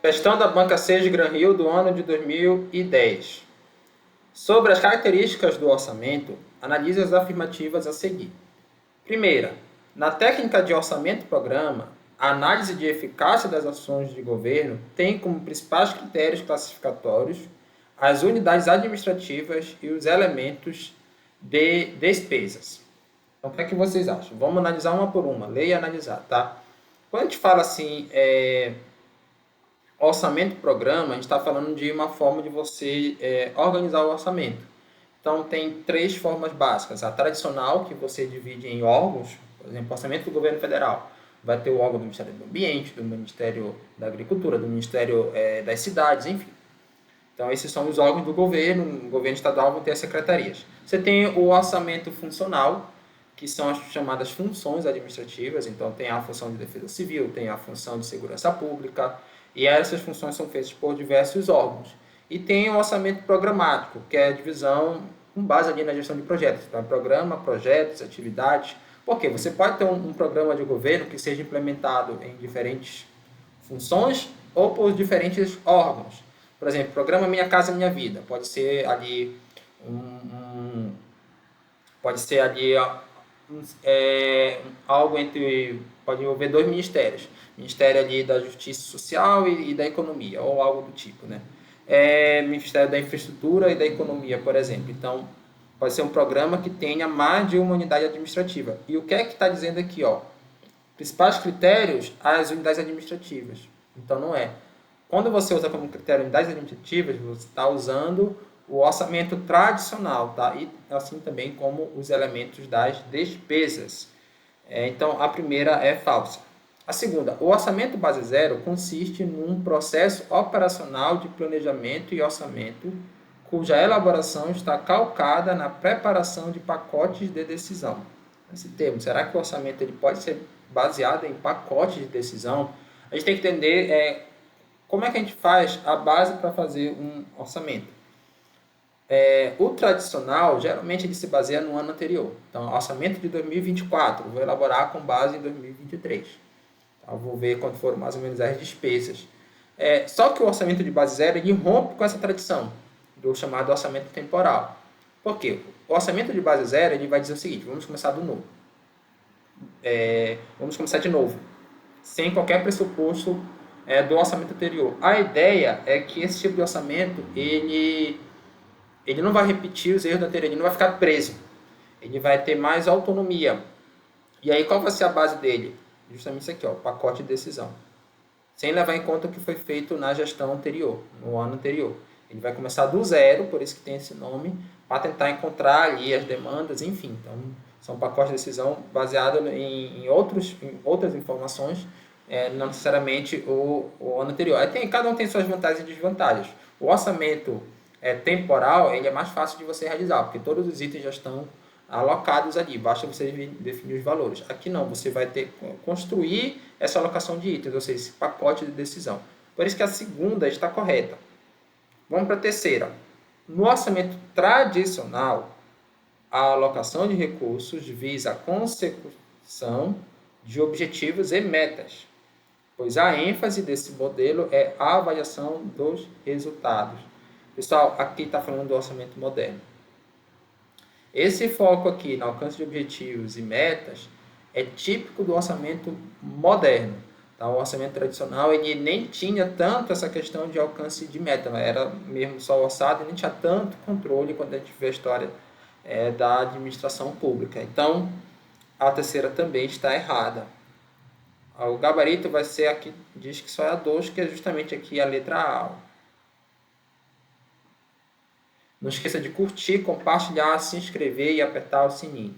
Questão da banca 6 de Gran Rio do ano de 2010. Sobre as características do orçamento, analise as afirmativas a seguir. Primeira, na técnica de orçamento-programa, a análise de eficácia das ações de governo tem como principais critérios classificatórios as unidades administrativas e os elementos de despesas. Então, o que é que vocês acham? Vamos analisar uma por uma, ler e analisar, tá? Quando a gente fala assim, orçamento-programa, a gente está falando de uma forma de você organizar o orçamento. Então, tem três formas básicas. A tradicional, que você divide em órgãos, por exemplo, orçamento do governo federal. Vai ter o órgão do Ministério do Ambiente, do Ministério da Agricultura, do Ministério das Cidades, enfim. Então, esses são os órgãos do governo. O governo estadual vai ter as secretarias. Você tem o orçamento funcional, que são as chamadas funções administrativas. Então, tem a função de defesa civil, tem a função de segurança pública, e essas funções são feitas por diversos órgãos. E tem o orçamento programático, que é a divisão com base ali na gestão de projetos. Então, programa, projetos, atividades. Porque você pode ter um programa de governo que seja implementado em diferentes funções ou por diferentes órgãos. Por exemplo, programa Minha Casa Minha Vida. Pode ser ali pode ser ali algo entre, pode envolver dois ministérios, Ministério ali da Justiça Social e da Economia, ou algo do tipo, né? Ministério da Infraestrutura e da Economia, por exemplo. Então, pode ser um programa que tenha mais de uma unidade administrativa. E o que é que está dizendo aqui, ó? Principais critérios, as unidades administrativas. Então, não é. Quando você usa como critério unidades administrativas, você está usando o orçamento tradicional, tá? E assim também como os elementos das despesas. Então, a primeira é falsa. A segunda, o orçamento base zero consiste num processo operacional de planejamento e orçamento, cuja elaboração está calcada na preparação de pacotes de decisão. Esse termo, será que o orçamento ele pode ser baseado em pacotes de decisão? A gente tem que entender como é que a gente faz a base para fazer um orçamento. O tradicional, geralmente, ele se baseia no ano anterior. Então, orçamento de 2024, vou elaborar com base em 2023. Então, vou ver quanto foram mais ou menos as despesas. Só que o orçamento de base zero, ele rompe com essa tradição do chamado orçamento temporal. Por quê? O orçamento de base zero, ele vai dizer o seguinte, vamos começar do novo. Vamos começar de novo, sem qualquer pressuposto do orçamento anterior. A ideia é que esse tipo de orçamento, ele não vai repetir os erros da anterior, ele não vai ficar preso. Ele vai ter mais autonomia. E aí, qual vai ser a base dele? Justamente isso aqui, ó, pacote de decisão. Sem levar em conta o que foi feito na gestão anterior, no ano anterior. Ele vai começar do zero, por isso que tem esse nome, para tentar encontrar ali as demandas, enfim. Então, são pacotes de decisão baseados em outras informações, não necessariamente o ano anterior. Cada um tem suas vantagens e desvantagens. O orçamento temporal, ele é mais fácil de você realizar, porque todos os itens já estão alocados ali, basta você definir os valores. Aqui não, você vai ter que construir essa alocação de itens, ou seja, esse pacote de decisão. Por isso que a segunda está correta. Vamos para a terceira. No orçamento tradicional, a alocação de recursos visa a consecução de objetivos e metas, pois a ênfase desse modelo é a avaliação dos resultados. Pessoal, aqui está falando do orçamento moderno. Esse foco aqui no alcance de objetivos e metas é típico do orçamento moderno. Tá? O orçamento tradicional ele nem tinha tanto essa questão de alcance de meta, era mesmo só orçado e nem tinha tanto controle quando a gente vê a história da administração pública. Então, a terceira também está errada. O gabarito vai ser aqui, diz que só é a 2, que é justamente aqui a letra A. Não esqueça de curtir, compartilhar, se inscrever e apertar o sininho.